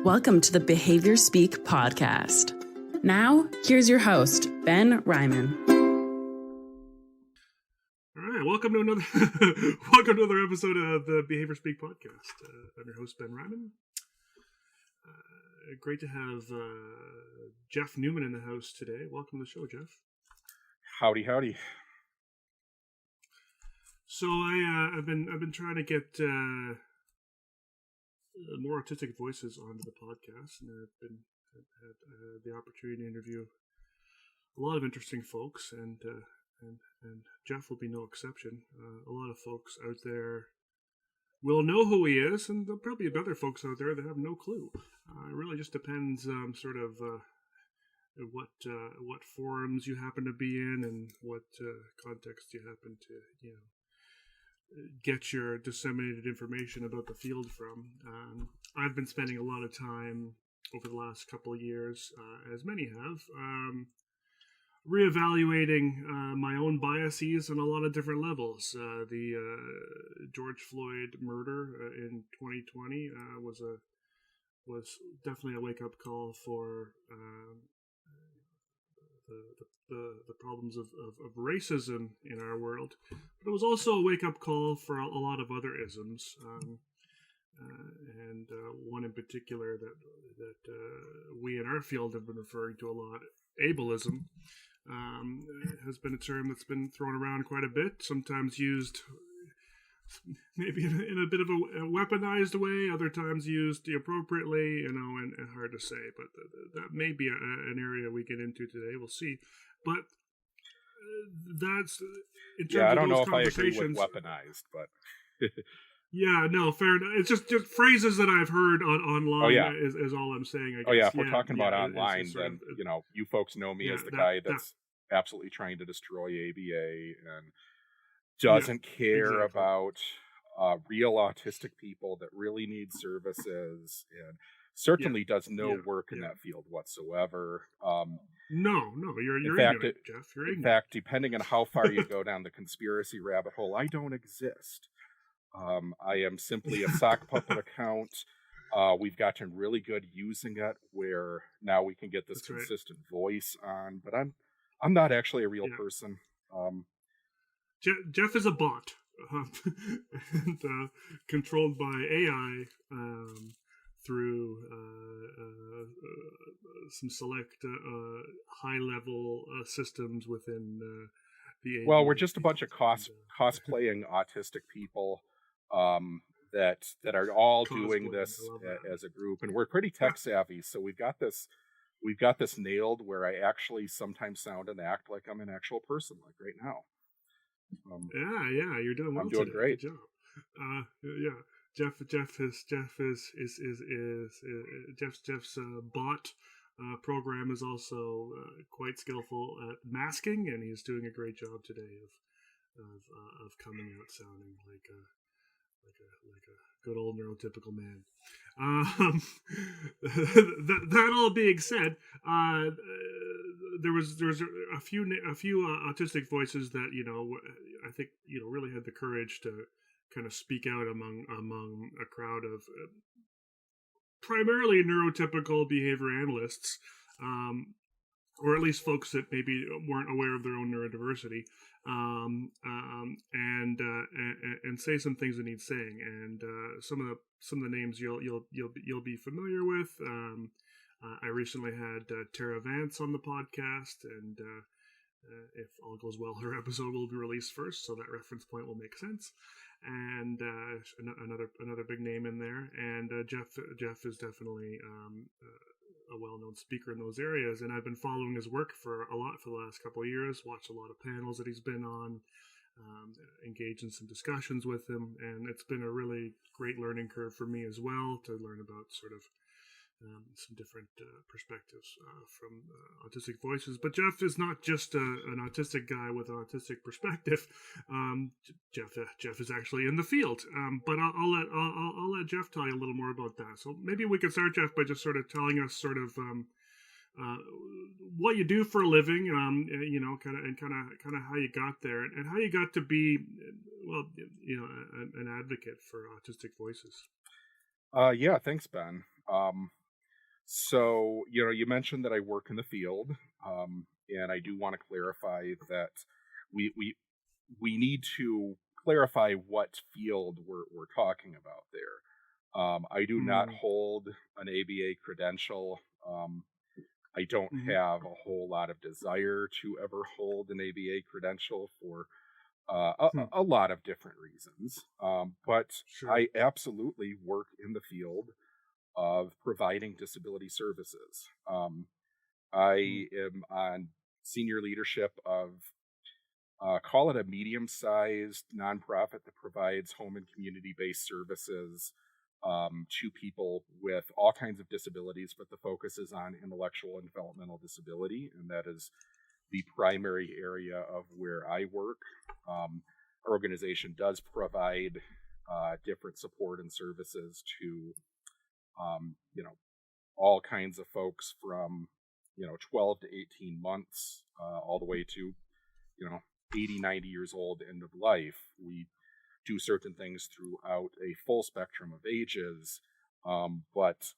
Welcome to the Behaviour Speak podcast. Now, here's your host, Ben Ryman. All right, welcome to another episode of the Behaviour Speak podcast. I'm your host, Ben Ryman. Great to have Jeff Newman in the house today. Welcome to the show, Jeff. Howdy, howdy. So I've been trying to get more autistic voices onto the podcast, and I've had the opportunity to interview a lot of interesting folks, and Jeff will be no exception. A lot of folks out there will know who he is, and there'll probably be other folks out there that have no clue. It really just depends, what forums you happen to be in, and what context you happen to, get your disseminated information about the field from. I've been spending a lot of time over the last couple of years, as many have, reevaluating my own biases on a lot of different levels. The George Floyd murder in 2020 was definitely a wake-up call for the problems of racism in our world, but it was also a wake-up call for a lot of other isms, and one in particular that we in our field have been referring to a lot. Ableism has been a term that's been thrown around quite a bit, sometimes used maybe in a bit of a weaponized way, other times used appropriately, and hard to say, but that may be an area we get into today. We'll see. But that's in terms I of don't know those if I agree with conversations. weaponized, but yeah, no, fair enough. It's just phrases that I've heard online. Oh, yeah. is all I'm saying, I guess. Oh yeah, if we're talking about online, it's then you folks know me as the guy that's absolutely trying to destroy ABA and doesn't care about real autistic people that really need services, and certainly does no work in that field whatsoever. No, you're in fact, ignorant, Jeff. You're ignorant. In fact, depending on how far you go down the conspiracy rabbit hole, I don't exist. I am simply a sock puppet account. We've gotten really good using it, where now we can get this consistent voice on, but I'm not actually a real person. Jeff is a bot, and controlled by AI through some select high-level systems within the. Well, we're just a bunch of cosplaying autistic people that are all doing this as a group, and we're pretty tech savvy, so we've got this nailed, where I actually sometimes sound and act like I'm an actual person, like right now. You're doing well. I'm doing today. great. Good job. Jeff's bot program is also quite skillful at masking, and he's doing a great job today of coming out sounding like a good old neurotypical man. That all being said, there was a few autistic voices that I think really had the courage to kind of speak out among a crowd of primarily neurotypical behavior analysts, or at least folks that maybe weren't aware of their own neurodiversity, and say some things that need saying. And some of the names you'll be familiar with. I recently had Tara Vance on the podcast, and if all goes well, her episode will be released first, so that reference point will make sense. And another big name in there, and Jeff is definitely a well-known speaker in those areas, and I've been following his work for the last couple of years. Watched a lot of panels that he's been on, engaged in some discussions with him, and it's been a really great learning curve for me as well, to learn about sort of some different perspectives from autistic voices. But Jeff is not just an autistic guy with an autistic perspective. Jeff is actually in the field. But I'll let Jeff tell you a little more about that. So maybe we could start, Jeff, by just sort of telling us sort of what you do for a living, kind of how you got there, and how you got to be, an advocate for autistic voices. Yeah, thanks, Ben. So, you mentioned that I work in the field, and I do want to clarify that we need to clarify what field we're talking about there. I do not hold an ABA credential. I don't have a whole lot of desire to ever hold an ABA credential for a lot of different reasons. But Sure. I absolutely work in the field of providing disability services. I am on senior leadership of, call it a medium-sized nonprofit that provides home and community-based services to people with all kinds of disabilities, but the focus is on intellectual and developmental disability, and that is the primary area of where I work. Our organization does provide different support and services to, all kinds of folks from, 12 to 18 months, all the way to, 80, 90 years old, end of life. We do certain things throughout a full spectrum of ages, but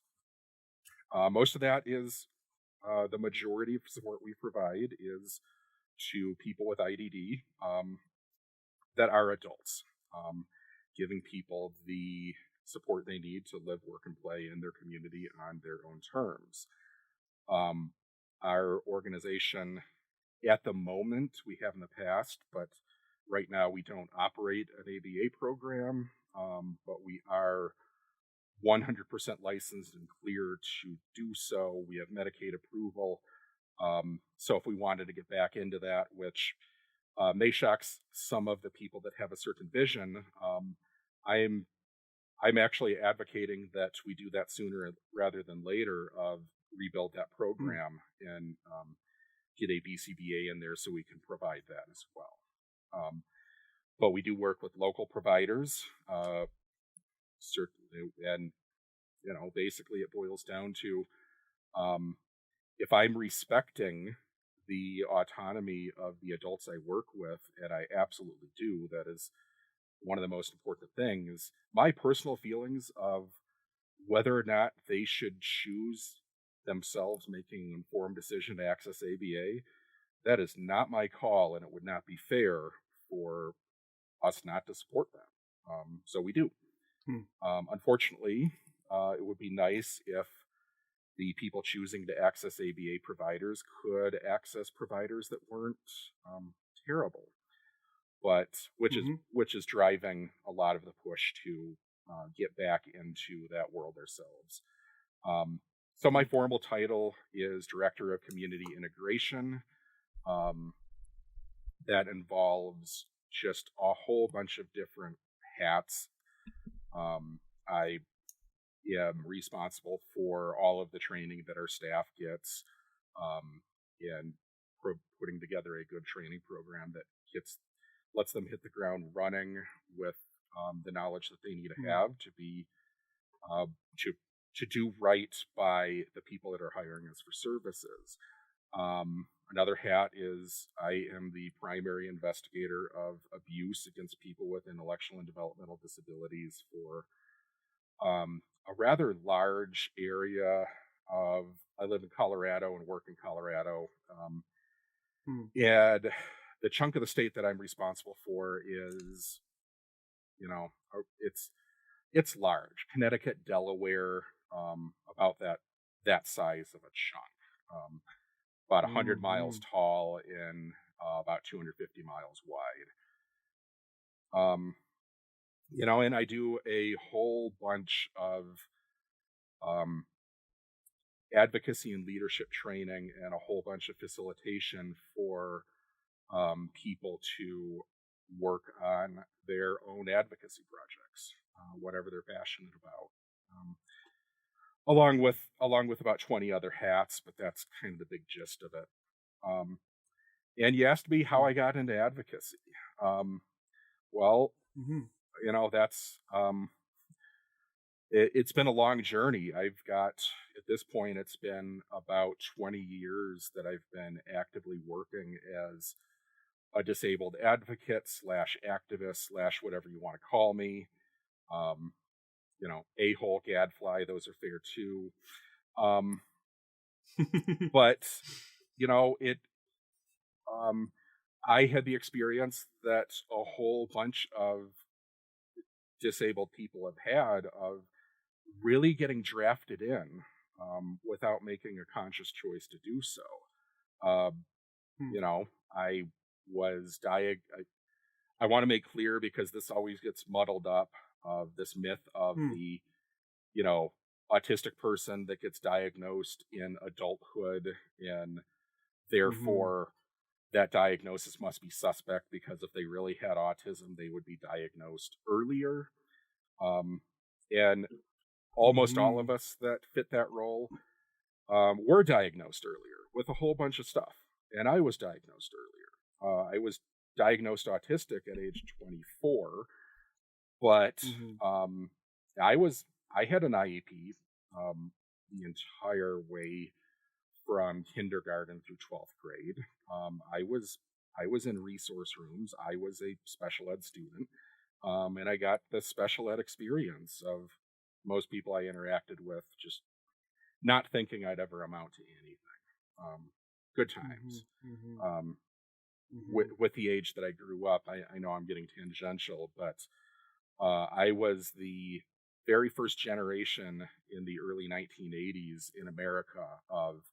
most of that is the majority of support we provide is to people with IDD that are adults, giving people the support they need to live, work, and play in their community on their own terms. Our organization, at the moment, we have in the past, but right now we don't operate an ABA program, but we are 100% licensed and cleared to do so. We have Medicaid approval. So if we wanted to get back into that, which may shock some of the people that have a certain vision, I'm actually advocating that we do that sooner rather than later, of rebuild that program and get a BCBA in there so we can provide that as well. But we do work with local providers, certainly, and basically it boils down to, if I'm respecting the autonomy of the adults I work with, and I absolutely do, that is one of the most important things. My personal feelings of whether or not they should choose themselves making an informed decision to access ABA, that is not my call, and it would not be fair for us not to support them. So we do. Unfortunately, it would be nice if the people choosing to access ABA providers could access providers that weren't terrible, but which is driving a lot of the push to get back into that world ourselves. So my formal title is Director of Community Integration. That involves just a whole bunch of different hats. I am responsible for all of the training that our staff gets, and putting together a good training program that lets them hit the ground running with the knowledge that they need to have to be to do right by the people that are hiring us for services. Another hat is I am the primary investigator of abuse against people with intellectual and developmental disabilities for a rather large area of, I live in Colorado and work in Colorado. And the chunk of the state that I'm responsible for is, it's large. Connecticut, Delaware, about that size of a chunk. About 100 miles tall and about 250 miles wide. And I do a whole bunch of advocacy and leadership training and a whole bunch of facilitation for people to work on their own advocacy projects, whatever they're passionate about. Along with about 20 other hats, but that's kind of the big gist of it. And you asked me how I got into advocacy. That's it's been a long journey. I've got, at this point, it's been about 20 years that I've been actively working as a disabled advocate / activist / whatever you want to call me. A-hole, gadfly, those are fair too. But, you know, I had the experience that a whole bunch of disabled people have had of really getting drafted in without making a conscious choice to do so. You know, I was I want to make clear, because this always gets muddled up, of this myth of the, you know, autistic person that gets diagnosed in adulthood, and therefore that diagnosis must be suspect, because if they really had autism, they would be diagnosed earlier. And almost all of us that fit that role were diagnosed earlier with a whole bunch of stuff. And I was diagnosed earlier. I was diagnosed autistic at age 24, but I had an IEP the entire way from kindergarten through 12th grade. I was in resource rooms. I was a special ed student, and I got the special ed experience of most people I interacted with, just not thinking I'd ever amount to anything. Good times. With the age that I grew up, I know I'm getting tangential, but I was the very first generation in the early 1980s in America of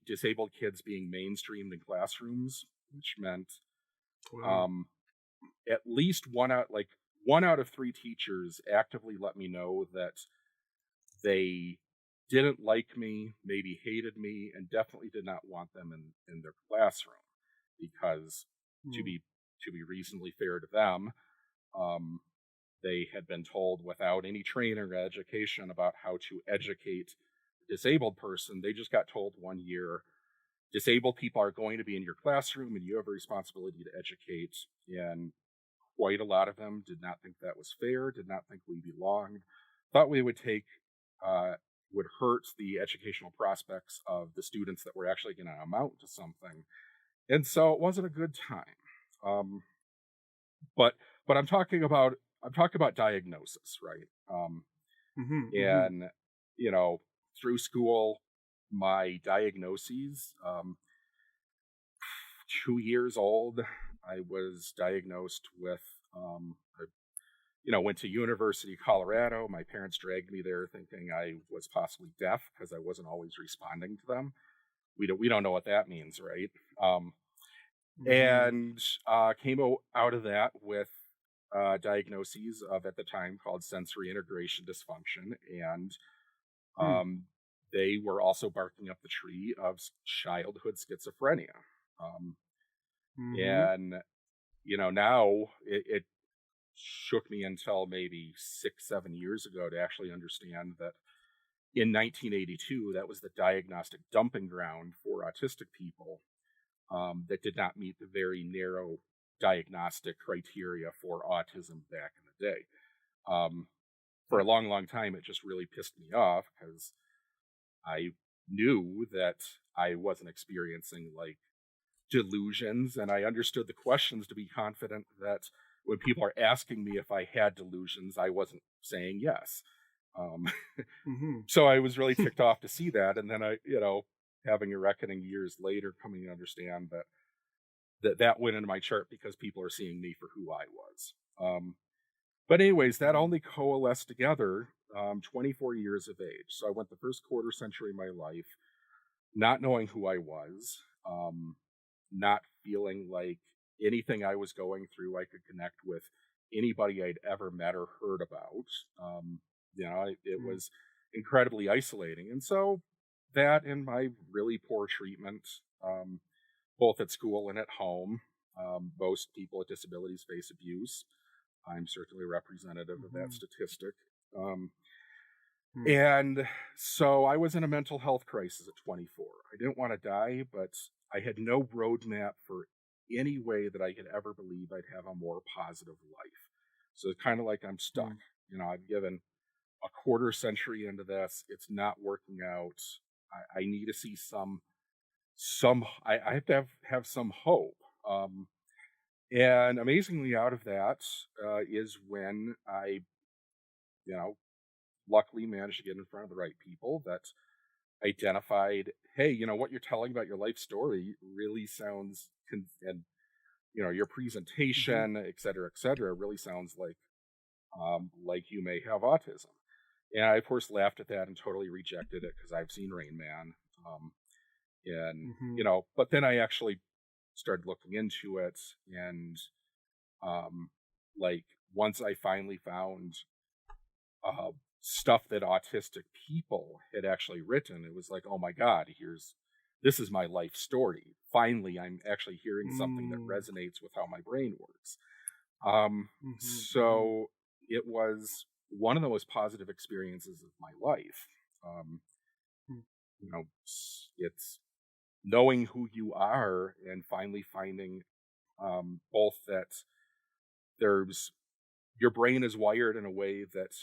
disabled kids being mainstreamed in classrooms, which meant at least one out of 3 teachers actively let me know that they didn't like me, maybe hated me, and definitely did not want them in their classroom, because to be reasonably fair to them, they had been told without any training or education about how to educate a disabled person. They just got told one year, disabled people are going to be in your classroom and you have a responsibility to educate. And quite a lot of them did not think that was fair, did not think we belonged, thought we would would hurt the educational prospects of the students that were actually going to amount to something. And so it wasn't a good time. But I'm talking about diagnosis, right? And you know, through school, my diagnoses, 2 years old, I was diagnosed with, went to University of Colorado. My parents dragged me there thinking I was possibly deaf because I wasn't always responding to them. We don't know what that means, right? And came out of that with diagnoses of, at the time, called sensory integration dysfunction, and they were also barking up the tree of childhood schizophrenia. And now it shook me until maybe 6-7 years ago to actually understand that in 1982, that was the diagnostic dumping ground for autistic people that did not meet the very narrow diagnostic criteria for autism back in the day. For a long, long time, it just really pissed me off because I knew that I wasn't experiencing like delusions, and I understood the questions to be confident that when people are asking me if I had delusions, I wasn't saying yes. So I was really ticked off to see that, and then I, having a reckoning years later, coming to understand that went into my chart because people are seeing me for who I was. But anyways, that only coalesced together 24 years of age. So I went the first quarter century of my life not knowing who I was, not feeling like anything I was going through I could connect with anybody I'd ever met or heard about. It was incredibly isolating. And so that, and my really poor treatment, both at school and at home, most people with disabilities face abuse. I'm certainly representative of that statistic. And so I was in a mental health crisis at 24. I didn't want to die, but I had no roadmap for any way that I could ever believe I'd have a more positive life. So it's kind of like I'm stuck. I've given a quarter century into this. It's not working out. I need to see I have to have some hope. And amazingly, out of that is when I, luckily managed to get in front of the right people that identified, hey, you know, what you're telling about your life story really sounds, and you know, your presentation, et cetera, really sounds like you may have autism. And I, of course, laughed at that and totally rejected it because I've seen Rain Man. And, you know, but then I actually started looking into it. And, like, once I finally found stuff that autistic people had actually written, it was like, oh my God, this is my life story. Finally, I'm actually hearing something that resonates with how my brain works. So it was one of the most positive experiences of my life. You know, it's knowing who you are and finally finding both that your brain is wired in a way that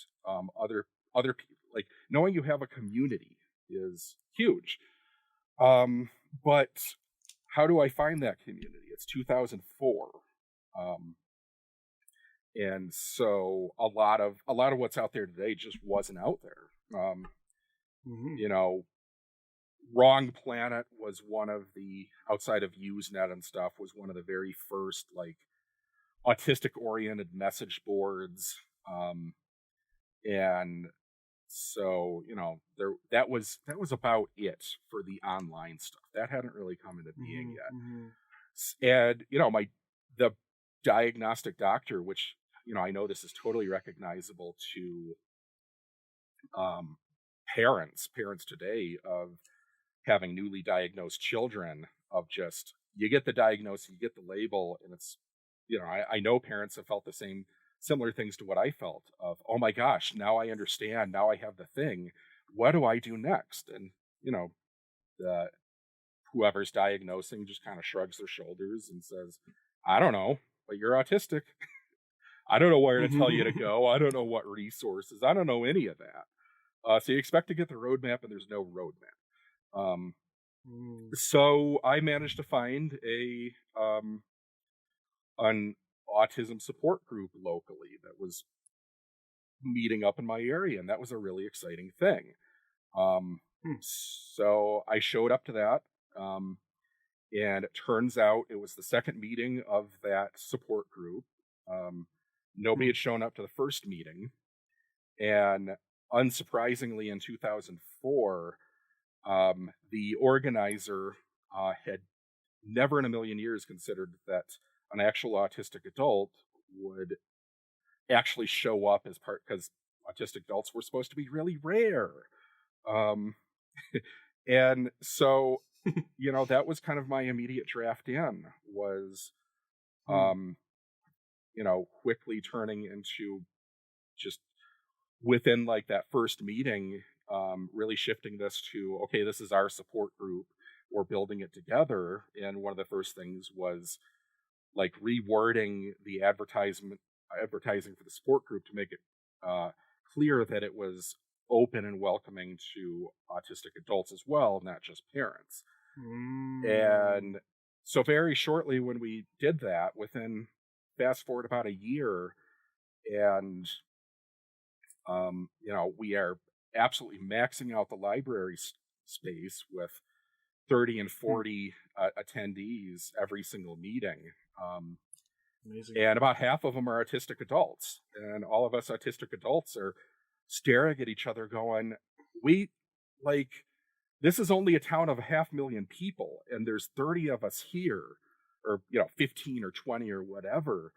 other people, like knowing you have a community is huge. But how do I find that community? It's 2004. And so a lot of what's out there today just wasn't out there. You know, Wrong Planet was one of the, outside of Usenet and stuff, was one of the very first like autistic oriented message boards. And so, you know, that was about it for the online stuff. That hadn't really come into being yet. And, you know, the diagnostic doctor, which, you know, I know this is totally recognizable to parents today of having newly diagnosed children, of just, you get the diagnosis, you get the label, and it's, you know, I know parents have felt similar things to what I felt of, oh my gosh, now I understand, now I have the thing, what do I do next? And, you know, whoever's diagnosing just kind of shrugs their shoulders and says, I don't know, but you're autistic. I don't know where to tell you to go. I don't know what resources. I don't know any of that. So you expect to get the roadmap, and there's no roadmap. So I managed to find an autism support group locally that was meeting up in my area, and that was a really exciting thing. So I showed up to that, and it turns out it was the second meeting of that support group. Nobody had shown up to the first meeting, and unsurprisingly, in 2004, the organizer had never in a million years considered that an actual autistic adult would actually show up as part, because autistic adults were supposed to be really rare. And so, you know, that was kind of my immediate draft in, was, you know, quickly turning into just within like that first meeting, really shifting this to, okay, this is our support group. We're building it together. And one of the first things was like rewording the advertising for the support group to make it clear that it was open and welcoming to autistic adults as well, not just parents. And so very shortly when we did that, fast forward about a year, and you know, we are absolutely maxing out the library space with 30 and 40 attendees every single meeting. Amazing. And about half of them are autistic adults. And all of us autistic adults are staring at each other going, this is only a town of 500,000 people, and there's 30 of us here, or, you know, 15 or 20 or whatever.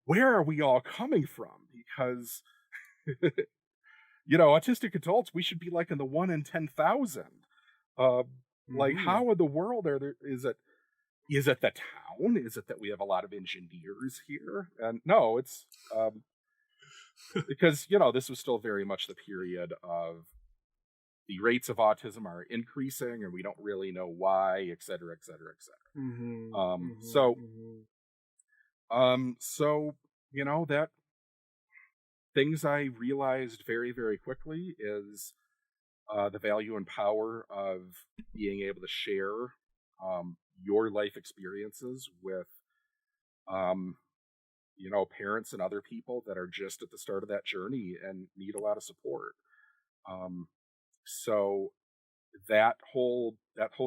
Where are we all coming from? Because, you know, autistic adults, we should be like in the 1 in 10,000. Like, how in the world is it the town? Is it that we have a lot of engineers here? And no, it's because, you know, this was still very much the period of the rates of autism are increasing, and we don't really know why, et cetera, et cetera, et cetera. So, you know, that things I realized very, very quickly is the value and power of being able to share your life experiences with, you know, parents and other people that are just at the start of that journey and need a lot of support. So that whole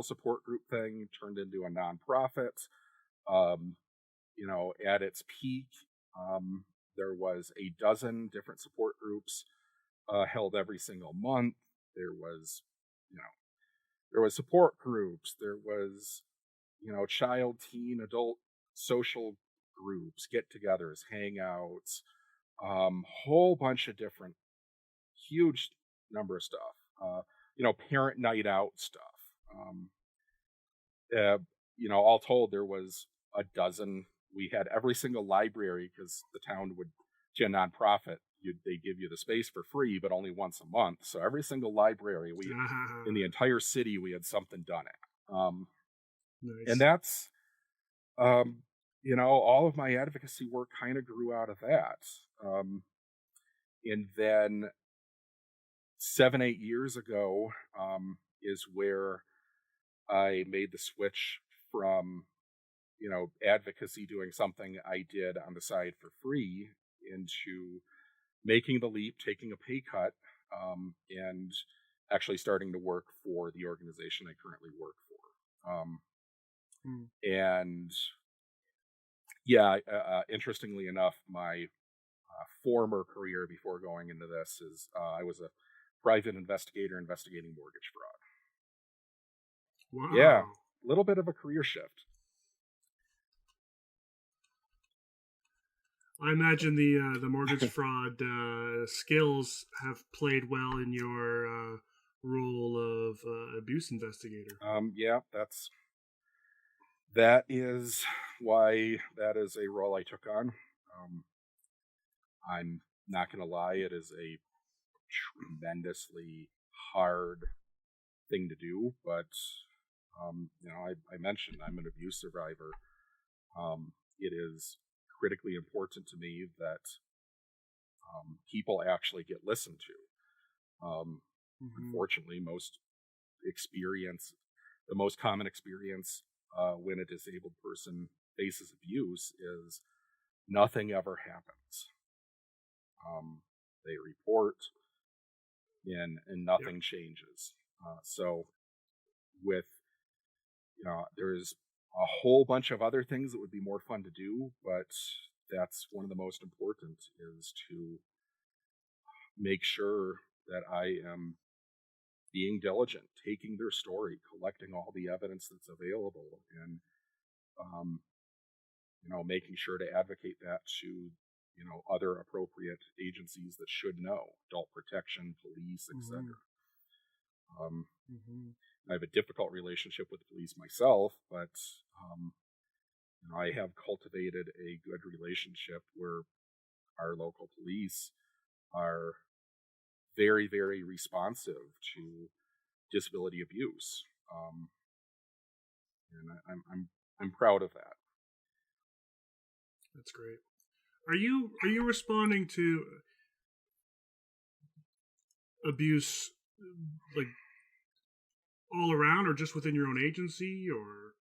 support group thing turned into a nonprofit. At its peak, there was a dozen different support groups held every single month. There was support groups. There was, child, teen, adult social groups, get-togethers, hangouts, whole bunch of different, huge number of stuff. Parent night out stuff. All told, there was a dozen. We had every single library, because the town would, to a nonprofit, they give you the space for free, but only once a month. So every single library in the entire city, we had something done at. Nice. And that's, all of my advocacy work kind of grew out of that. And then 7-8 years ago is where I made the switch from, advocacy, doing something I did on the side for free, into making the leap, taking a pay cut, and actually starting to work for the organization I currently work for. And yeah, interestingly enough, my former career before going into this is I was a private investigator investigating mortgage fraud. Wow. Yeah, a little bit of a career shift. I imagine the mortgage fraud skills have played well in your role of abuse investigator. Yeah, that is why that is a role I took on. I'm not going to lie, it is a tremendously hard thing to do, but I mentioned I'm an abuse survivor. It is critically important to me that people actually get listened to. Unfortunately, the most common experience when a disabled person faces abuse is nothing ever happens. They report, and nothing changes. So with, there's a whole bunch of other things that would be more fun to do, but that's one of the most important, is to make sure that I am being diligent, taking their story, collecting all the evidence that's available, and making sure to advocate that to other appropriate agencies that should know, adult protection, police, etc. I have a difficult relationship with the police myself, but I have cultivated a good relationship where our local police are very, very responsive to disability abuse, and I'm proud of that. That's great. Are you responding to abuse like all around, or just within your own agency, or?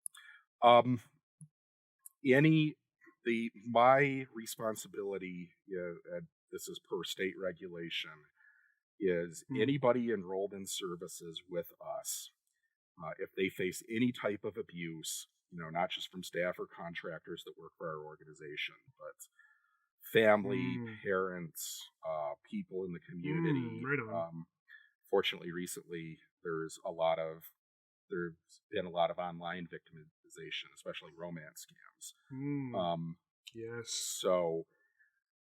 My responsibility, and this is per state regulation, is anybody enrolled in services with us, if they face any type of abuse, not just from staff or contractors that work for our organization, but family, parents, people in the community. Right on. Fortunately, recently there's been a lot of online victimization, especially romance scams. Yes. So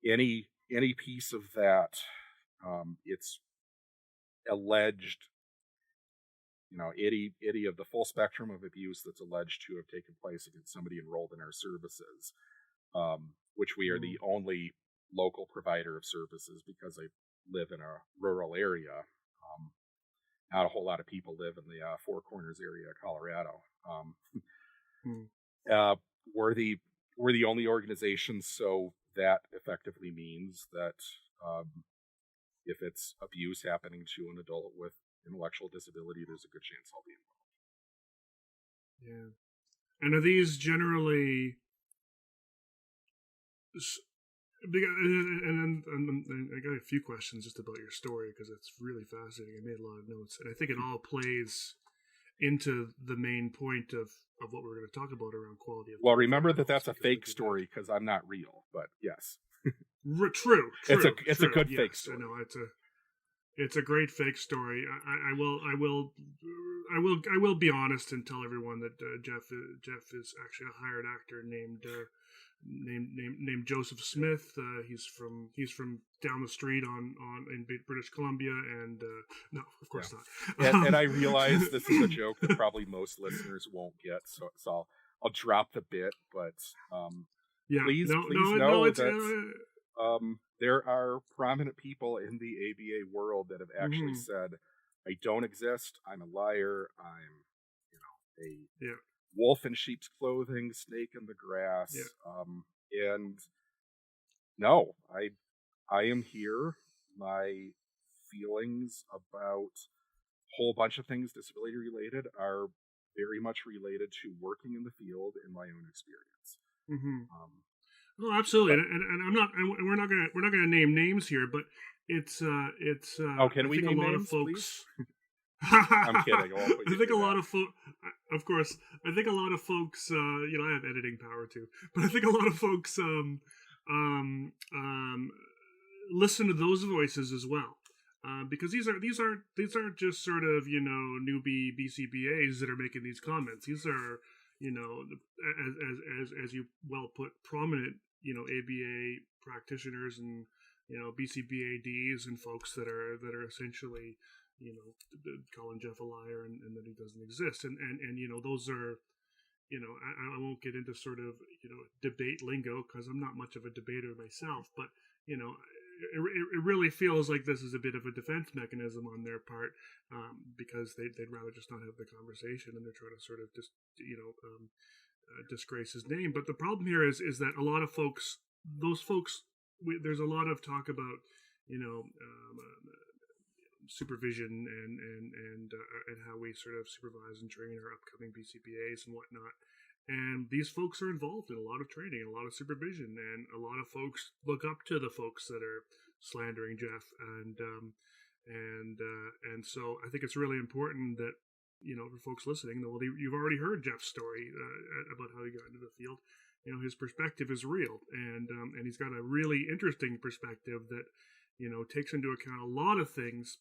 any piece of that, it's alleged, any of the full spectrum of abuse that's alleged to have taken place against somebody enrolled in our services, which we are the only local provider of services, because I live in a rural area. Not a whole lot of people live in the Four Corners area of Colorado. We're the only organization, so that effectively means that if it's abuse happening to an adult with intellectual disability, there's a good chance I'll be involved. Yeah. And are these generally And I got a few questions just about your story because it's really fascinating. I made a lot of notes, and I think it all plays into the main point of what we're going to talk about around quality of Well, life remember that articles, that's a because I fake think story because I'm not real, but yes. True. It's a good yes, fake story. I know it's a great fake story. I will be honest and tell everyone that Jeff is actually a hired actor named Joseph Smith. He's from down the street in British Columbia, and no, of course not. And I realize this is a joke that probably most listeners won't get, so I'll drop the bit, but please know that there are prominent people in the ABA world that have actually said, I don't exist, I'm a liar, I'm a wolf in sheep's clothing, snake in the grass. And no, I am here. My feelings about a whole bunch of things disability related are very much related to working in the field and my own experience. Oh, absolutely, and I'm not, and we're not gonna name names here, but it's can we name names, please? I'm kidding. I think a lot of folks, of course, I think a lot of folks, I have editing power too, but I think a lot of folks listen to those voices as well, because these aren't just sort of newbie BCBAs that are making these comments. These are as you well put, prominent ABA practitioners and BCBADs and folks that are essentially calling Jeff a liar and that he doesn't exist, and those are I won't get into sort of debate lingo because I'm not much of a debater myself, but it really feels like this is a bit of a defense mechanism on their part, because they'd rather just not have the conversation, and they're trying to sort of just disgrace his name. But the problem here is that a lot of folks, there's a lot of talk about supervision and how we sort of supervise and train our upcoming BCBAs and whatnot. And these folks are involved in a lot of training, a lot of supervision, and a lot of folks look up to the folks that are slandering Jeff. And so I think it's really important that for folks listening, well, you've already heard Jeff's story about how he got into the field. His perspective is real, and he's got a really interesting perspective that takes into account a lot of things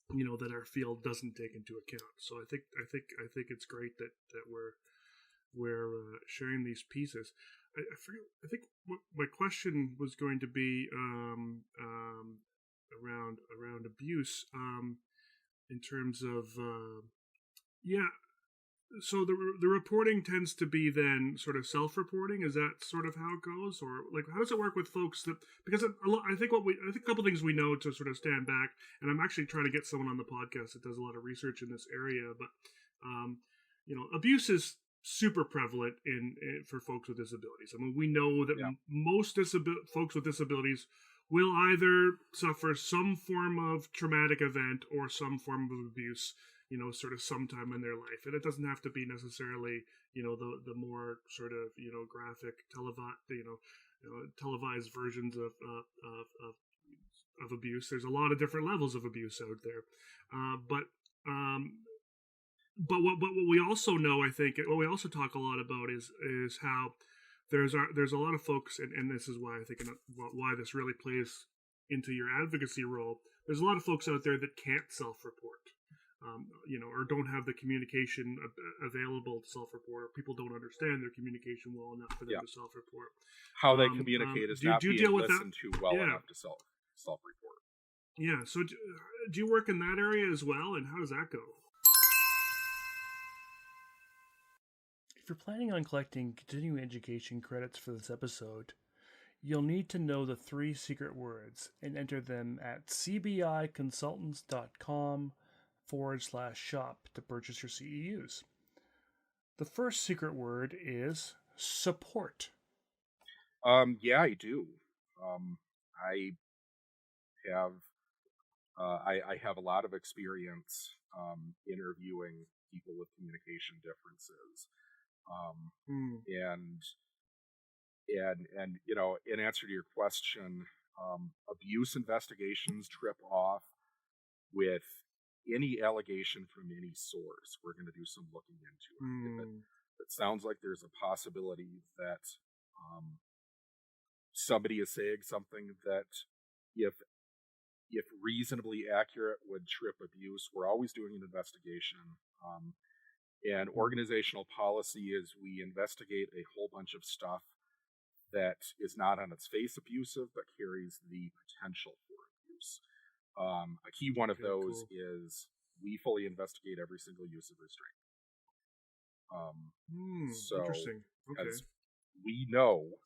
that our field doesn't take into account. So I think it's great that we're sharing these pieces. I think what my question was going to be around abuse, in terms of so the reporting tends to be then sort of self-reporting. Is that sort of how it goes, or like how does it work with folks that, because I think a couple things we know to sort of stand back, and I'm actually trying to get someone on the podcast that does a lot of research in this area, but abuse is super prevalent for folks with disabilities. I mean, we know that most folks with disabilities will either suffer some form of traumatic event or some form of abuse, sort of sometime in their life. And it doesn't have to be necessarily, the more sort of, graphic televised versions of abuse. There's a lot of different levels of abuse out there. But what we also know, I think, what we also talk a lot about is how there's a lot of folks, and this is why I think why this really plays into your advocacy role. There's a lot of folks out there that can't self-report, or don't have the communication available to self-report, or people don't understand their communication well enough for them to self-report. How they communicate is not being listened to well enough to self-report. Yeah. So do you work in that area as well, and how does that go? If you're planning on collecting continuing education credits for this episode, you'll need to know the 3 secret words and enter them at cbiconsultants.com/shop to purchase your CEUs. The first secret word is support. Yeah, I do. I have a lot of experience interviewing people with communication differences. And And in answer to your question, abuse investigations trip off with any allegation from any source. We're going to do some looking into it. If it sounds like there's a possibility that somebody is saying something that, if reasonably accurate, would trip abuse, we're always doing an investigation. And organizational policy is we investigate a whole bunch of stuff that is not on its face abusive, but carries the potential for abuse. A key one of those is we fully investigate every single use of restraint. So, interesting. Okay. as we know,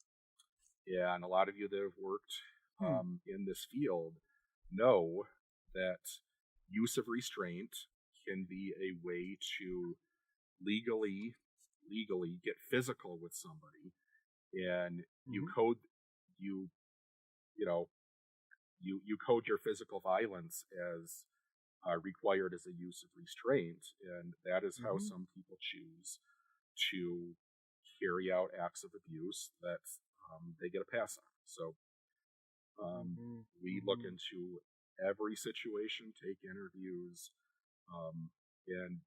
and a lot of you that have worked in this field know that use of restraint can be a way to legally get physical with somebody, and you code your physical violence as required as a use of restraint, and that is how some people choose to carry out acts of abuse that they get a pass on. So we look into every situation, take interviews, and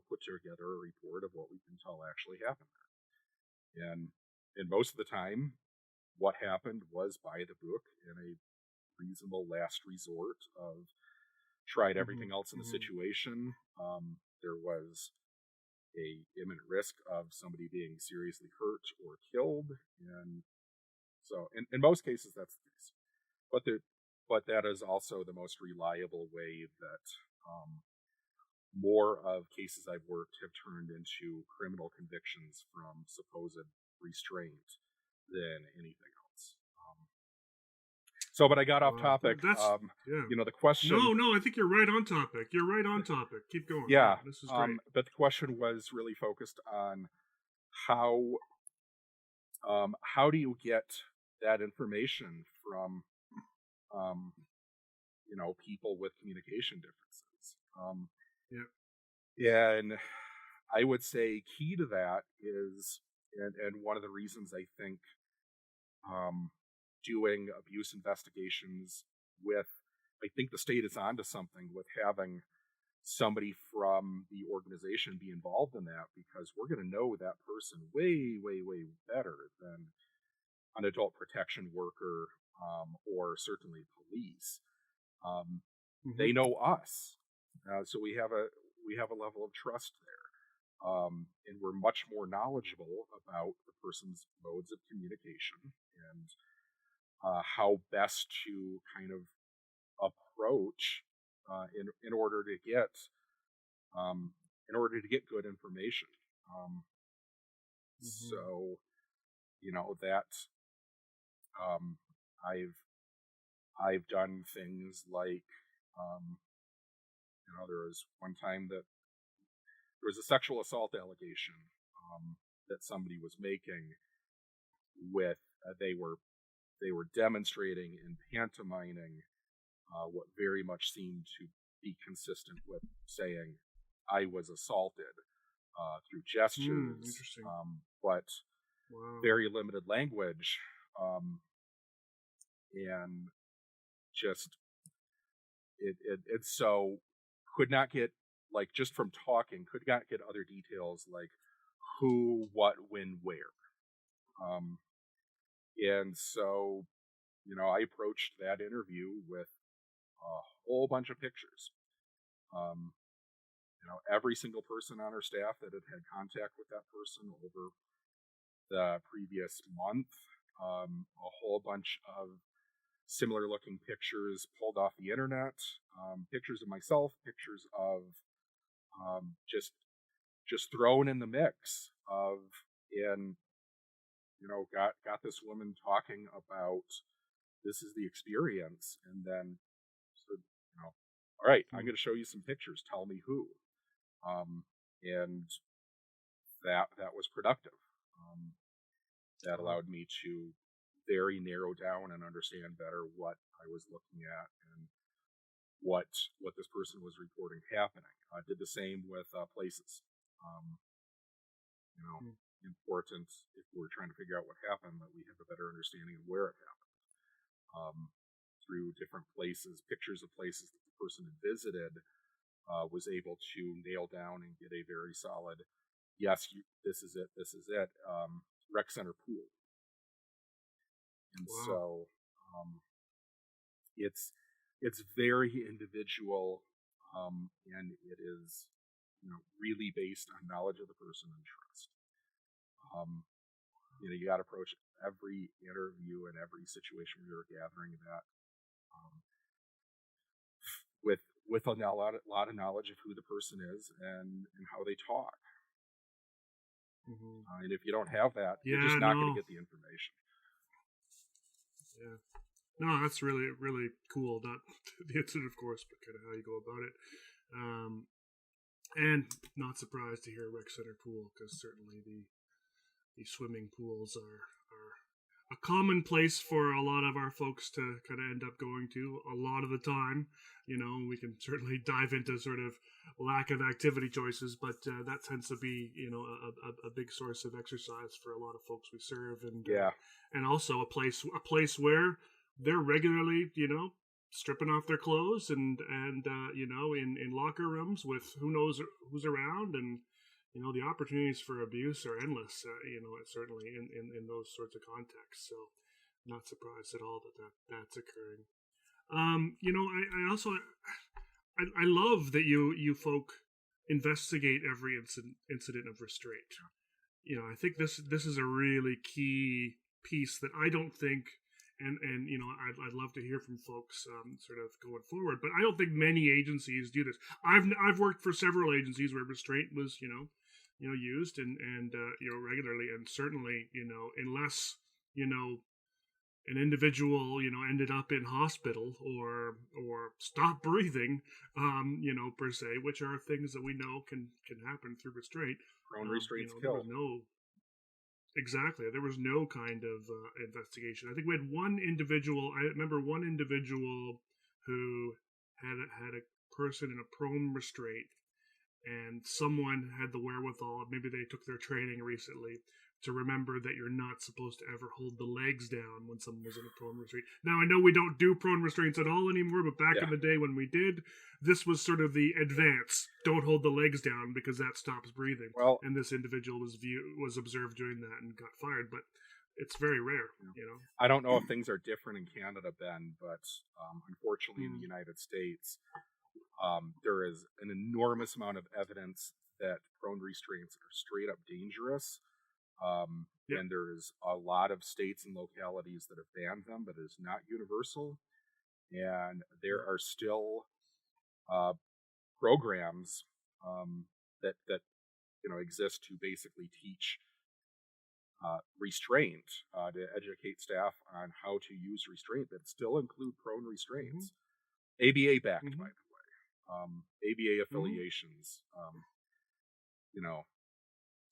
put together a report of what we can tell actually happened there. And most of the time, what happened was by the book in a reasonable last resort of tried everything else in the situation. There was a imminent risk of somebody being seriously hurt or killed, and so in most cases that's the case. But that is also the most reliable way that more of cases I've worked have turned into criminal convictions from supposed restraint than anything else. But I got off topic. The question. No, I think you're right on topic. Keep going. Yeah, this is great. But the question was really focused on how do you get that information from people with communication differences. And I would say key to that is, and one of the reasons I think doing abuse investigations I think the state is onto something with having somebody from the organization be involved in that, because we're going to know that person way, way, way better than an adult protection worker or certainly police. They know us, so we have a level of trust there, and we're much more knowledgeable about the person's modes of communication and how best to kind of approach in order to get good information. So that I've done things like there was one time that there was a sexual assault allegation that somebody was making with they were demonstrating and pantomiming what very much seemed to be consistent with saying I was assaulted through gestures, but very limited language, and just it so could not get, like, just from talking, could not get other details like who, what, when, where. And so, I approached that interview with a whole bunch of pictures. Every single person on our staff that had had contact with that person over the previous month, a whole bunch of similar looking pictures pulled off the internet, pictures of myself, pictures of just thrown in the mix of, and got this woman talking about this is the experience, and then said, all right, I'm going to show you some pictures, tell me who, and that was productive. That allowed me to very narrow down and understand better what I was looking at and what this person was reporting happening. I did the same with places. important if we're trying to figure out what happened, that we have a better understanding of where it happened. Through different places, pictures of places that the person had visited, was able to nail down and get a very solid, yes, this is it, rec center pool. And Wow. so it's very individual, and it is really based on knowledge of the person and trust. You got to approach every interview and every situation we were gathering that with a lot of knowledge of who the person is and how they talk. And if you don't have that, you're just not going to get the information. Yeah. No, that's really, really cool. Not the incident, of course, but kind of how you go about it. And not surprised to hear rec center pool, because certainly the swimming pools are a common place for a lot of our folks to kind of end up going to a lot of the time. We can certainly dive into sort of lack of activity choices, but that tends to be, a big source of exercise for a lot of folks we serve, and and also a place where they're regularly, stripping off their clothes and in locker rooms with who knows who's around, and the opportunities for abuse are endless, certainly in those sorts of contexts. So not surprised at all that's occurring. I also, I love that you folk investigate every incident of restraint. I think this is a really key piece that I don't think, and I'd love to hear from folks sort of going forward, but I don't think many agencies do this. I've worked for several agencies where restraint was used and regularly, and certainly unless an individual ended up in hospital or stopped breathing, per se, which are things that we know can happen through restraint. Prone restraints There kill. was there was no kind of investigation. I think we had one individual. I remember one individual who had a person in a prone restraint, and someone had the wherewithal, maybe they took their training recently, to remember that you're not supposed to ever hold the legs down when someone was in a prone restraint. Now, I know we don't do prone restraints at all anymore, but back in the day when we did, this was sort of the advance. Don't hold the legs down because that stops breathing. Well, and this individual was observed doing that and got fired, but it's very rare, I don't know if things are different in Canada, Ben, but unfortunately in the United States, there is an enormous amount of evidence that prone restraints are straight up dangerous. And there's a lot of states and localities that have banned them, but it is not universal. And there are still programs that exist to basically teach restraint, to educate staff on how to use restraint that still include prone restraints. ABA backed, by the way. ABA affiliations.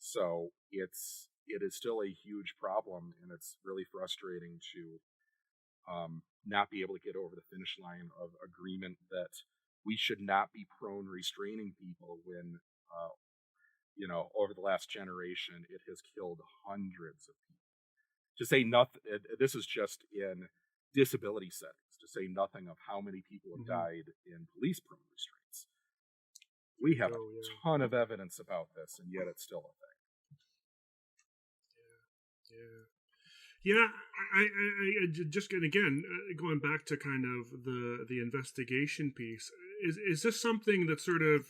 So it is still a huge problem, and it's really frustrating to not be able to get over the finish line of agreement that we should not be prone restraining people when, over the last generation, it has killed hundreds of people. To say nothing, this is just in disability settings, to say nothing of how many people have died in police prone restraints. We have a ton of evidence about this, and yet it's still a thing. Yeah, I just again going back to kind of the investigation piece. Is this something that sort of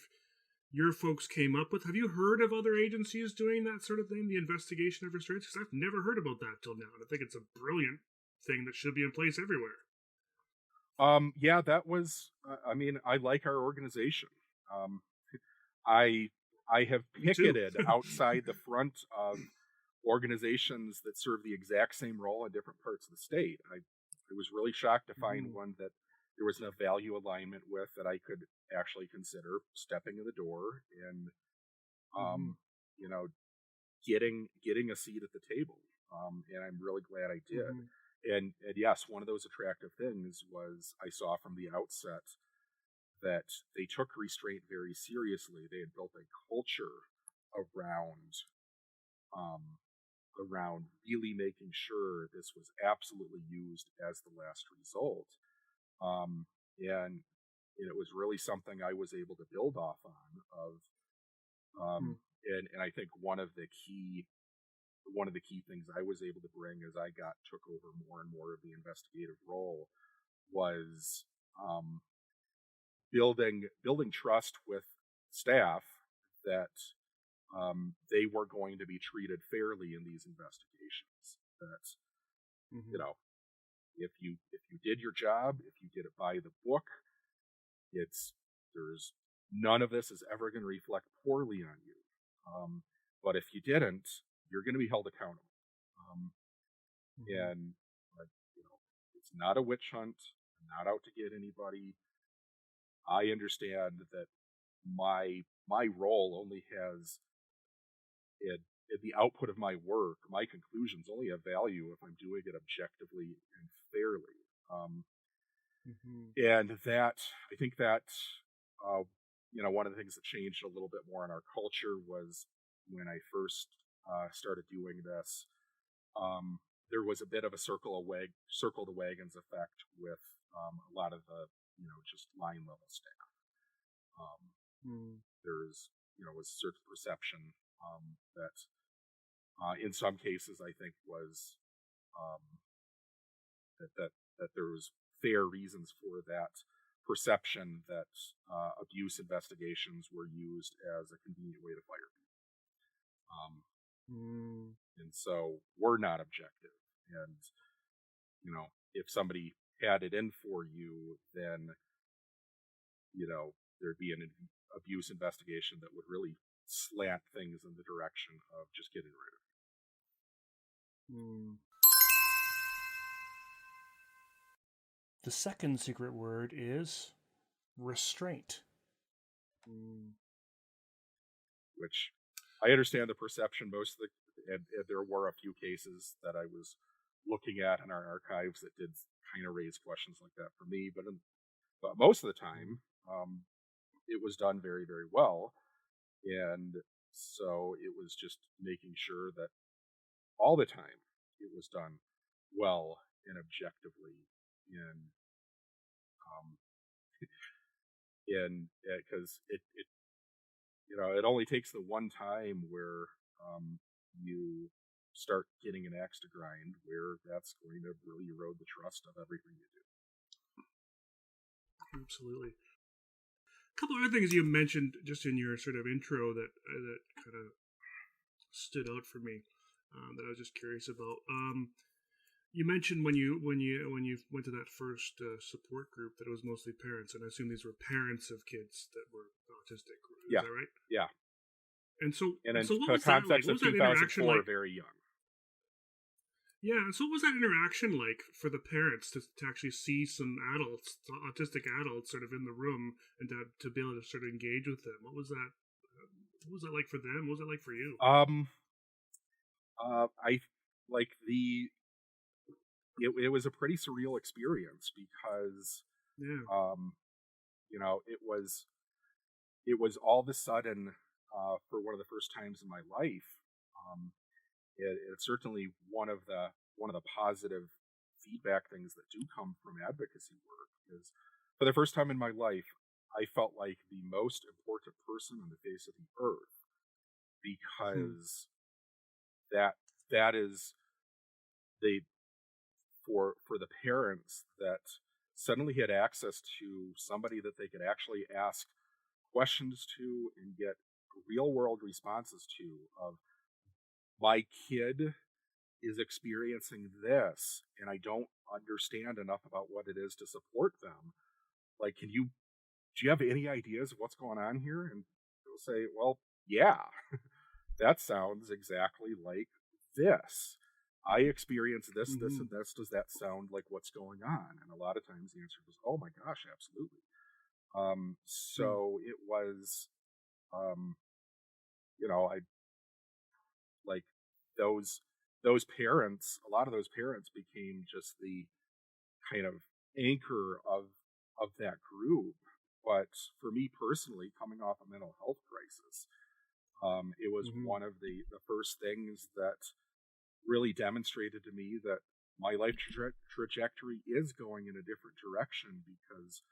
your folks came up with? Have you heard of other agencies doing that sort of thing, the investigation of restraints? Because I've never heard about that till now, and I think it's a brilliant thing that should be in place everywhere. Yeah, that was. I like our organization. I have picketed outside the front of organizations that serve the exact same role in different parts of the state. I was really shocked to find one that there was enough value alignment with that I could actually consider stepping in the door and, getting a seat at the table. And I'm really glad I did. And yes, one of those attractive things was I saw from the outset that they took restraint very seriously. They had built a culture around around really making sure this was absolutely used as the last result. And it was really something I was able to build off on. And I think one of the key things I was able to bring as I took over more and more of the investigative role was building trust with staff that they were going to be treated fairly in these investigations. That you know, if you did your job, if you did it by the book, there's none of this is ever going to reflect poorly on you. But if you didn't, you're going to be held accountable. And it's not a witch hunt. I'm not out to get anybody. I understand that my role only has the output of my work. My conclusions only have value if I'm doing it objectively and fairly. And that I think that one of the things that changed a little bit more in our culture was when I first started doing this. There was a bit of a circle the wagons effect with a lot of the just line level staff. There's was a certain perception that in some cases I think was that there was fair reasons for that perception that abuse investigations were used as a convenient way to fire people. And so we're not objective. And, if somebody had it in for you, then, there'd be an abuse investigation that would really slant things in the direction of just getting rid of you. The second secret word is restraint. Which I understand the perception. And there were a few cases that I was looking at in our archives that did kind of raise questions like that for me. But most of the time, it was done very, very well. And so it was just making sure that all the time it was done well and objectively. And because it only takes the one time where you start getting an axe to grind, where that's going to really erode the trust of everything you do. Absolutely. A couple other things you mentioned just in your sort of intro that kind of stood out for me that I was just curious about. You mentioned when you went to that first support group that it was mostly parents, and I assume these were parents of kids that were autistic. Is that right? Yeah. And so, in what was the context that like? of 2004, very young. Yeah, so what was that interaction like for the parents to actually see some adults, autistic adults, sort of in the room, and to be able to sort of engage with them? What was that? What was that like for them? What was it like for you? It was a pretty surreal experience because, it was all of a sudden, for one of the first times in my life, it's certainly one of the positive feedback things that do come from advocacy work is, for the first time in my life, I felt like the most important person on the face of the earth, because that is for the parents that suddenly had access to somebody that they could actually ask questions to and get real world responses to of, my kid is experiencing this and I don't understand enough about what it is to support them. Like, do you have any ideas of what's going on here? And they'll say, well, yeah, that sounds exactly like this. I experience this, this, and this. Does that sound like what's going on? And a lot of times the answer was, oh my gosh, absolutely. So it was, I like those parents. A lot of those parents became just the kind of anchor of that group. But for me personally, coming off a mental health crisis, It was one of the first things that really demonstrated to me that my life trajectory is going in a different direction, because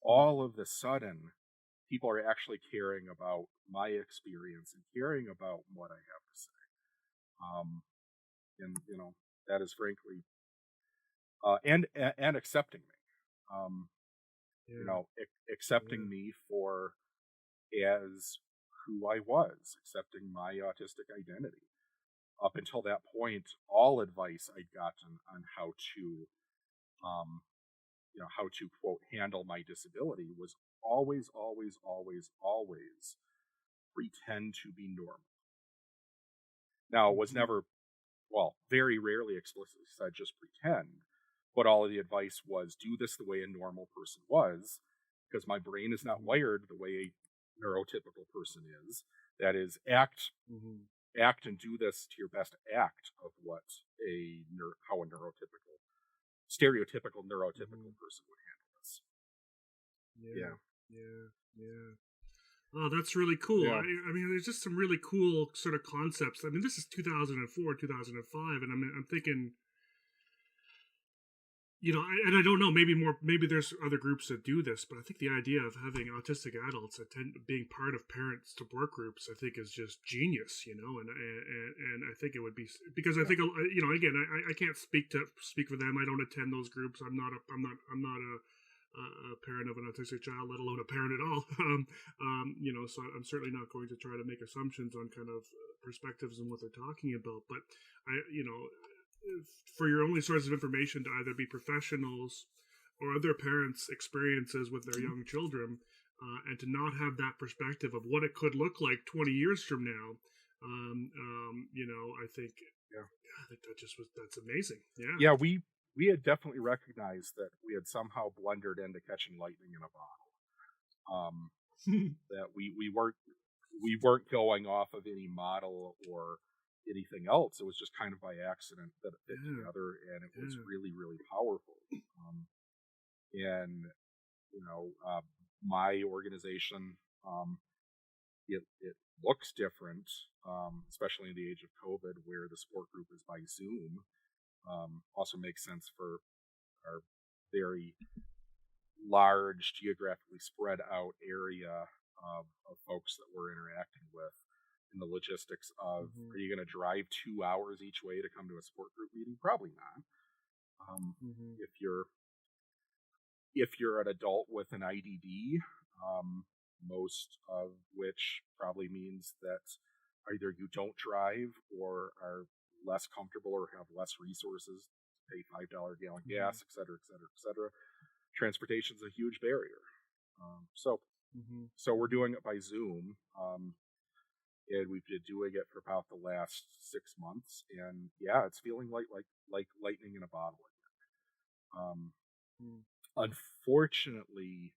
all of the sudden people are actually caring about my experience and caring about what I have to say. And that is frankly and accepting me. Accepting me for as who I was, accepting my autistic identity. Up until that point, all advice I'd gotten on how to quote handle my disability was always pretend to be normal. Now, it was never, very rarely explicitly said just pretend, but all of the advice was do this the way a normal person was, because my brain is not wired the way a neurotypical person is. That is, act and do this to your best act of what how a stereotypical neurotypical person would handle this. Yeah. Oh, that's really cool. Yeah. I mean, there's just some really cool sort of concepts. I mean, this is 2004, 2005, and I'm thinking, and I don't know, maybe there's other groups that do this, but I think the idea of having autistic adults being part of parent support groups, I think is just genius, and I think it would be, because I think, again, I can't speak for them. I don't attend those groups. I'm not a parent of an autistic child, let alone a parent at all. So I'm certainly not going to try to make assumptions on kind of perspectives and what they're talking about, but for your only source of information to either be professionals or other parents' experiences with their young children, and to not have that perspective of what it could look like 20 years from now, I think, I think that's amazing. Yeah, we had definitely recognized that we had somehow blundered into catching lightning in a bottle. That we weren't going off of any model or anything else. It was just kind of by accident that it fit together, and it was really, really powerful. My organization, it looks different, especially in the age of COVID, where the support group is by Zoom. Also makes sense for our very large, geographically spread out area of folks that we're interacting with. And the logistics of, are you going to drive 2 hours each way to come to a support group meeting? Probably not. If you're an adult with an IDD, most of which probably means that either you don't drive or are less comfortable or have less resources to pay $5 a gallon gas, et cetera, et cetera, et cetera. Transportation is a huge barrier. So we're doing it by Zoom. And we've been doing it for about the last 6 months, and it's feeling like lightning in a bottle again. Unfortunately,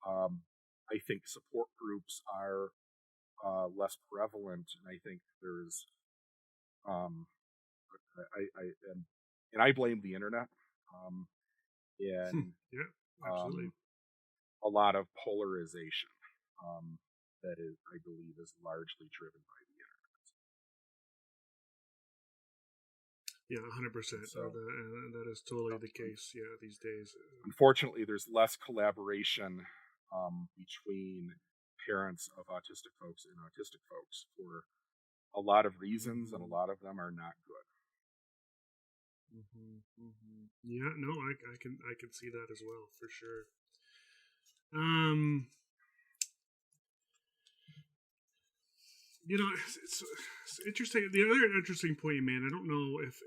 I think support groups are less prevalent, and I think there's, I blame the internet, and absolutely. A lot of polarization. That is, I believe, is largely driven by the internet. Yeah, 100%. So, that is totally the case. Yeah, these days. Unfortunately, there's less collaboration between parents of autistic folks and autistic folks for a lot of reasons, and a lot of them are not good. Yeah, no, I can see that as well, for sure. It's interesting. The other interesting point you made, I don't know if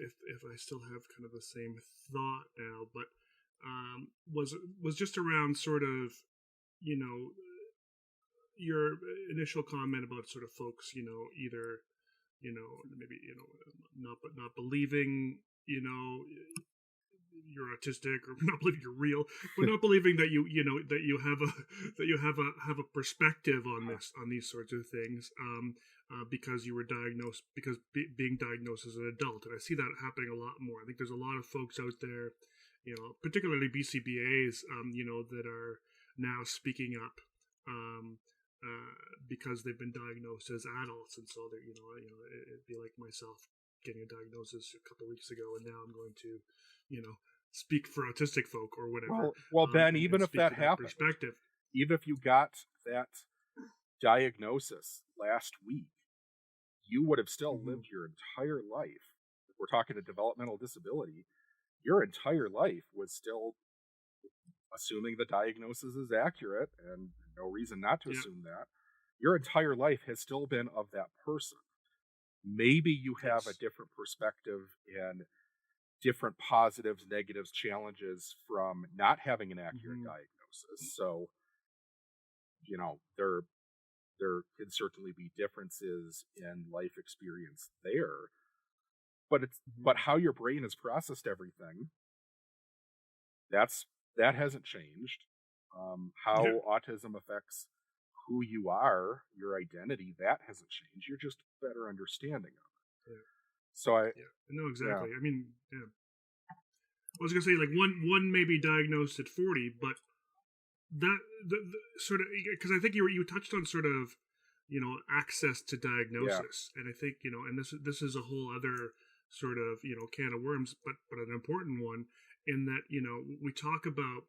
I still have kind of the same thought now, but was just around sort of, your initial comment about sort of folks, either, maybe, not believing, you're autistic, or not believing you're real, but not believing that you have a perspective on these sorts of things, because you were diagnosed, being diagnosed as an adult. And I see that happening a lot more. I think there's a lot of folks out there, particularly BCBAs, that are now speaking up, because they've been diagnosed as adults, and so they're it'd be like myself getting a diagnosis a couple of weeks ago, and now I'm going to speak for autistic folk or whatever. Well, Ben, and even if that happened, perspective, even if you got that diagnosis last week, you would have still lived your entire life. If we're talking a developmental disability, your entire life was still, assuming the diagnosis is accurate, and no reason not to assume that, your entire life has still been of that person. Maybe you have a different perspective and different positives, negatives, challenges from not having an accurate diagnosis. So, there can certainly be differences in life experience there. But but how your brain has processed everything, that hasn't changed. How autism affects who you are, your identity, that hasn't changed. You're just better understanding of it. Yeah. So no, exactly. I mean, I was gonna say, like, one may be diagnosed at 40, but that the sort of, because I think you touched on sort of access to diagnosis, and I think and this is a whole other sort of can of worms, but an important one, in that we talk about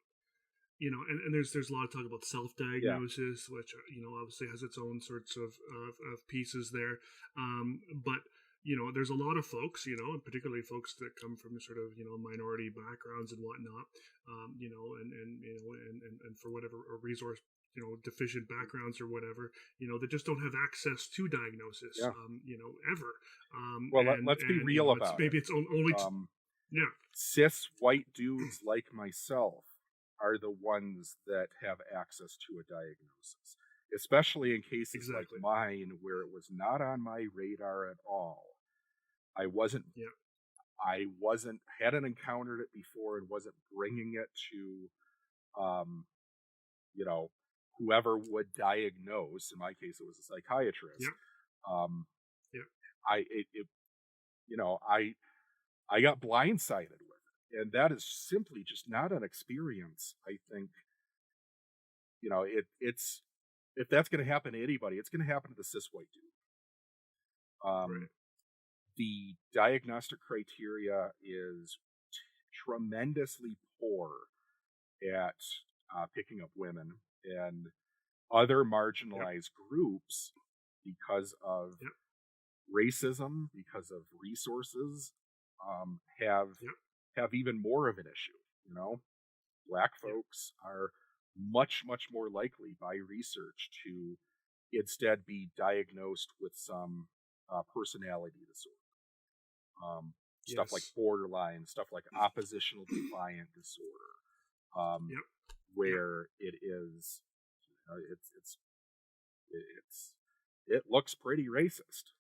and there's a lot of talk about self-diagnosis, which obviously has its own sorts of pieces there, but there's a lot of folks, and particularly folks that come from sort of minority backgrounds and whatnot, and for whatever resource deficient backgrounds or whatever, that just don't have access to diagnosis, ever. Well, let's be real about maybe it. It's only cis white dudes like myself are the ones that have access to a diagnosis, especially in cases like mine, where it was not on my radar at all. I hadn't encountered it before and wasn't bringing it to, whoever would diagnose. In my case, it was a psychiatrist. I got blindsided with it, and that is simply just not an experience. I think, it's if that's going to happen to anybody, it's going to happen to the cis white dude. The diagnostic criteria is tremendously poor at picking up women and other marginalized groups because of racism, because of resources, have even more of an issue. Black folks are much, much more likely by research to instead be diagnosed with some personality disorder. Stuff like borderline, stuff like oppositional defiant disorder, where it is, it looks pretty racist,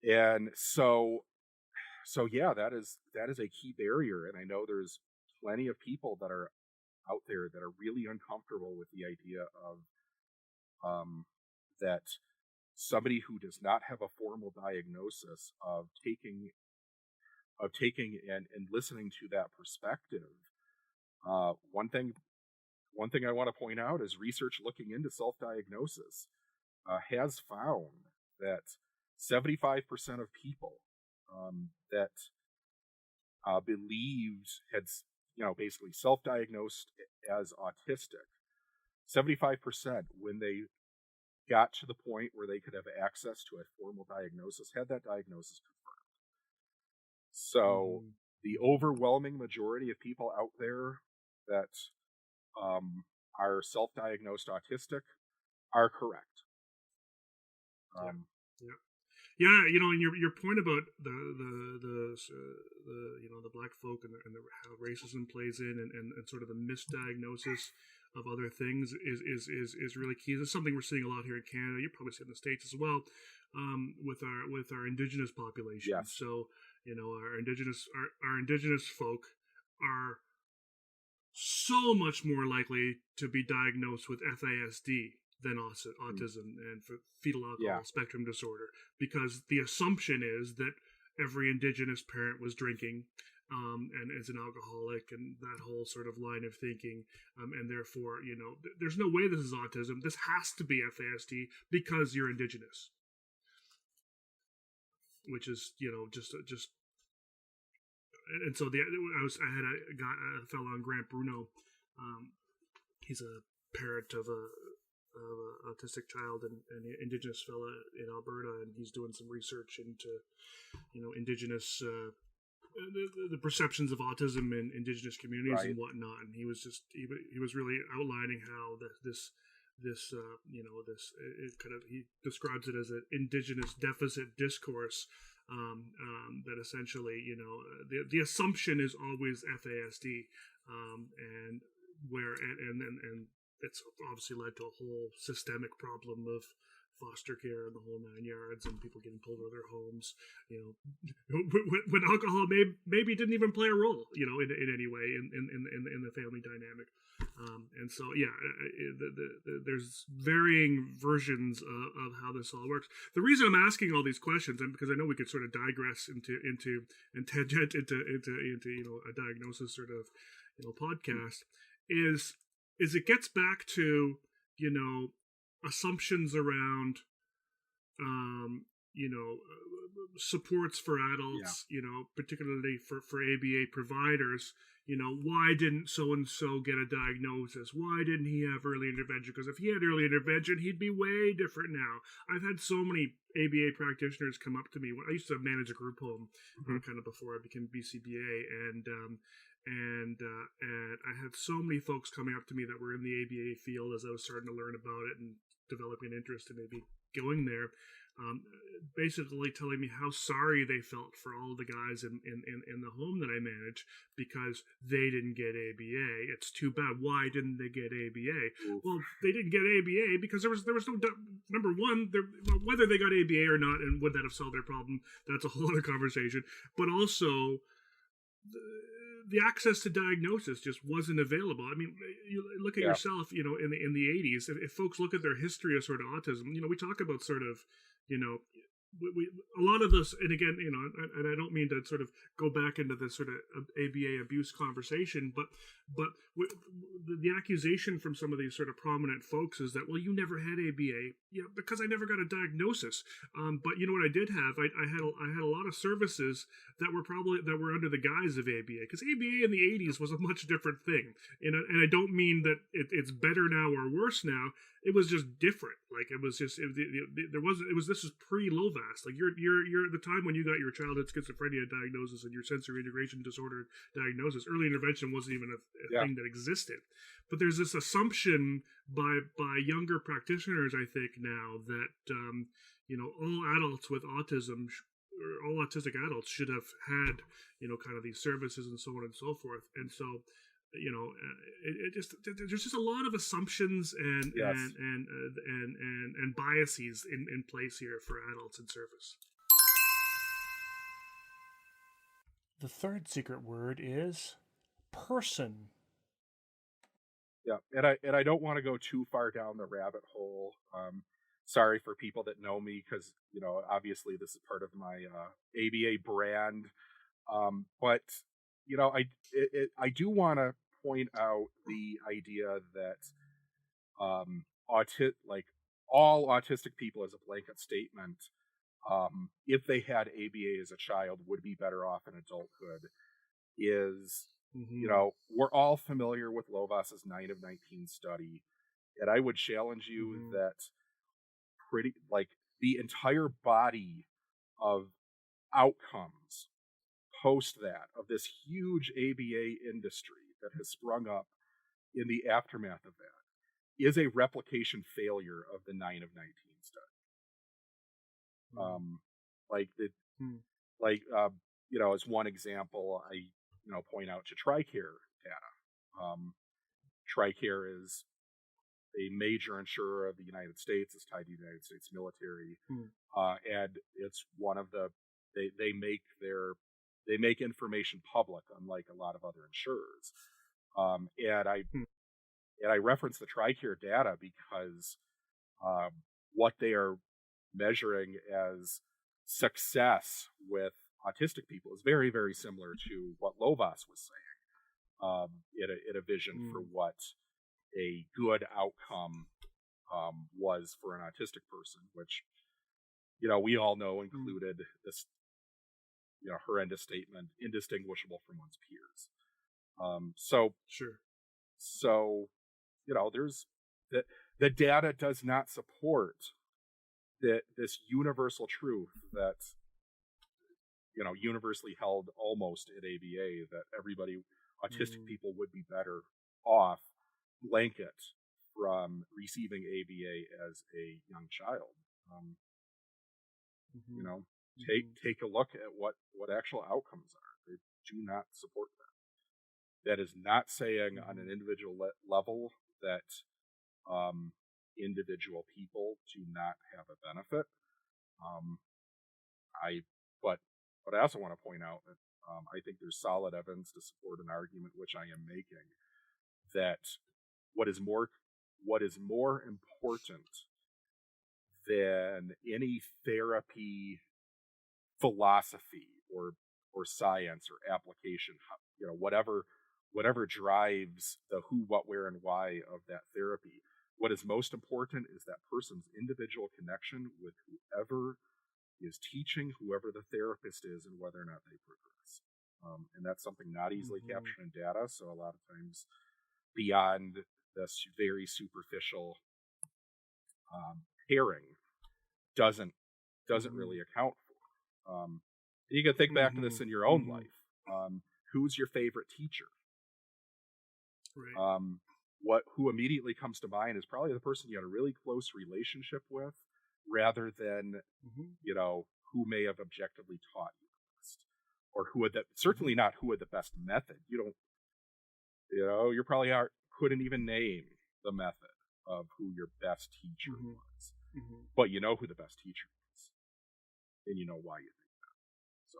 and so that is a key barrier. And I know there's plenty of people that are out there that are really uncomfortable with the idea of that somebody who does not have a formal diagnosis of taking and listening to that perspective. One thing I want to point out is research looking into self-diagnosis has found that 75% of people that believed had basically self-diagnosed as autistic, 75%, when they got to the point where they could have access to a formal diagnosis, had that diagnosis confirmed. So the overwhelming majority of people out there that are self-diagnosed autistic are correct. And your point about the black folk and how racism plays in, and sort of the misdiagnosis of other things is really key. This is something we're seeing a lot here in Canada. You probably see it in the States as well, with our Indigenous population. Yes. So our Indigenous folk are so much more likely to be diagnosed with FASD than autism and fetal alcohol spectrum disorder, because the assumption is that every Indigenous parent was drinking, and is an alcoholic, and that whole sort of line of thinking, and therefore, there's no way this is autism. This has to be FASD because you're Indigenous, which is just. And so I had a fellow on Grant Bruno. He's a parent of a autistic child and an Indigenous fella in Alberta, and he's doing some research into Indigenous the perceptions of autism in Indigenous communities and whatnot. And he was really outlining how this he describes it as an Indigenous deficit discourse. That essentially, the assumption is always FASD, and it's obviously led to a whole systemic problem of foster care and the whole 9 yards, and people getting pulled out of their homes. When alcohol maybe didn't even play a role, in any way in the family dynamic. And so, there's varying versions of how this all works. The reason I'm asking all these questions, and because I know we could sort of digress into and tangent into a diagnosis sort of podcast, is it gets back to assumptions around supports for adults, particularly for ABA providers. Why didn't so-and-so get a diagnosis? Why didn't he have early intervention? Because if he had early intervention, he'd be way different now. I've had so many ABA practitioners come up to me. I used to manage a group home kind of before I became BCBA, and I had so many folks coming up to me that were in the ABA field as I was starting to learn about it and developing an interest in maybe going there. Basically telling me how sorry they felt for all the guys in the home that I manage because they didn't get ABA. It's too bad. Why didn't they get ABA? Well, they didn't get ABA because there was no number one, whether they got ABA or not, and would that have solved their problem? That's a whole other conversation. But also, the access to diagnosis just wasn't available. I mean, you look at yourself, in the 80s, if folks look at their history of sort of autism, we talk about sort of, we a lot of this, and again, and I don't mean to sort of go back into this sort of ABA abuse conversation, but the accusation from some of these sort of prominent folks is that, well, you never had ABA, because I never got a diagnosis. But you know what I did have? I had a lot of services that were under the guise of ABA, because ABA in the 80s was a much different thing, and I don't mean that it's better now or worse now. It was just different. Like it was just this is pre-LOVAS. Like you're the time when you got your childhood schizophrenia diagnosis and your sensory integration disorder diagnosis. Early intervention wasn't even a thing that existed. But there's this assumption by younger practitioners, I think now, that all adults with autism or all autistic adults should have had kind of these services and so on and so forth. And so, there's just a lot of assumptions and biases in place here for adults in service. The third secret word is person. Yeah, and I don't want to go too far down the rabbit hole. Sorry for people that know me, because obviously this is part of my ABA brand. But I do want to point out the idea that all autistic people, as a blanket statement, if they had ABA as a child, would be better off in adulthood. Is we're all familiar with Lovas's 9 of 19 study, and I would challenge you that the entire body of outcomes post that of this huge ABA industry that has sprung up in the aftermath of that is a replication failure of the 9 of 19 study. As one example, I point out to TRICARE data. TRICARE is a major insurer of the United States. It's tied to the United States military, and it's one of the they make information public, unlike a lot of other insurers. And I reference the TRICARE data because what they are measuring as success with autistic people is very, very similar to what Lovas was saying, in a vision for what a good outcome was for an autistic person, which, we all know included this, horrendous statement, indistinguishable from one's peers. Sure. So, there's the data does not support this universal truth that, universally held almost at ABA, that everybody, autistic people, would be better off blanket from receiving ABA as a young child. Take a look at what actual outcomes are. They do not support that. That is not saying on an individual level that individual people do not have a benefit. But I also want to point out that I think there's solid evidence to support an argument, which I am making, that what is more important than any therapy philosophy or science or application, whatever drives the who, what, where, and why of that therapy. What is most important is that person's individual connection with whoever is teaching, whoever the therapist is, and whether or not they progress. And that's something not easily captured in data, so a lot of times beyond this very superficial pairing doesn't really account for. You can think back to this in your own life. Who's your favorite teacher? Right. Who immediately comes to mind is probably the person you had a really close relationship with, rather than who may have objectively taught you the best, or certainly not who had the best method. You probably couldn't even name the method of who your best teacher was, but you know who the best teacher was, and you know why you think that. So